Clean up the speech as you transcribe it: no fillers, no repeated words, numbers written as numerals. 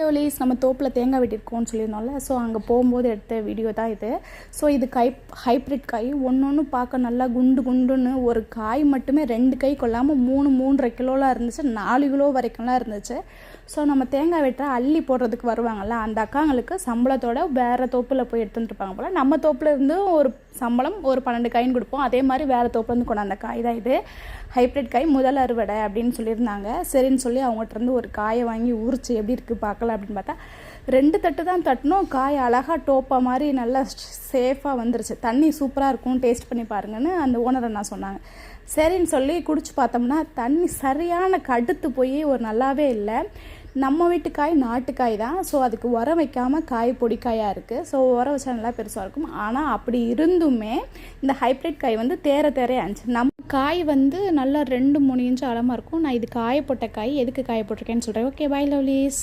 Lovelies நம்ம தோப்பில் தேங்காய் வெட்டியிருக்கோம்னு சொல்லியிருந்தோம்ல. So அங்கே போகும்போது எடுத்த வீடியோ தான் இது. ஸோ இது ஹைப்ரிட் காய். ஒன்று பார்க்க நல்லா குண்டு குண்டுன்னு ஒரு காய் மட்டுமே 2 கை கொள்ளாமல் 3-3.5 கிலோலாம் இருந்துச்சு, 4 கிலோ வரைக்கும்லாம் இருந்துச்சு. ஸோ நம்ம தேங்காய் வெட்ட அள்ளி போடுறதுக்கு வருவாங்கள்ல, அந்த அக்காங்களுக்கு சம்பளத்தோட வேறு தோப்பில் போய் எடுத்துகிட்டு இருப்பாங்க போல். நம்ம தோப்பில் இருந்து ஒரு சம்பளம் ஒரு 12 காயின்னு கொடுப்போம். அதே மாதிரி வேறு தோப்புலேருந்து கொண்டாந்த காய் தான் இது. ஹைப்ரிட் காய் முதல் அறுவடை அப்படின்னு சொல்லியிருந்தாங்க. சரின்னு சொல்லி அவங்ககிட்ட இருந்து ஒரு காயை வாங்கி உரிச்சு எப்படி இருக்குது பார்க்கலாம் அப்படின்னு பார்த்தா 2 தட்டு தான் தட்டினோம். காய் அழகாக டோப்பா மாதிரி நல்லா சேஃபாக வந்துருச்சு. தண்ணி சூப்பராக இருக்கும், டேஸ்ட் பண்ணி பாருங்கன்னு அந்த ஓனர் அண்ணா சொன்னாங்க. சரின்னு சொல்லி குடிச்சு பார்த்தோம்னா தண்ணி சரியான கடுத்து போய் ஒரு நல்லாவே இல்லை. நம்ம வீட்டு காய் நாட்டுக்காய் தான். ஸோ அதுக்கு உரம் வைக்காமல் காய் பொடிக்காயாக இருக்குது. ஸோ உரம் வச்சா நல்லா பெருசாக இருக்கும். ஆனால் அப்படி இருந்துமே இந்த ஹைப்ரிட் காய் வந்து தேரையாக இருந்துச்சு. நம்ம காய் வந்து நல்லா 2-3 இன்ச்சு அளமாக இருக்கும். நான் இது காய போட்ட காய். எதுக்கு காய போட்டிருக்கேன்னு சொல்கிறேன். Okay, bye lovelies.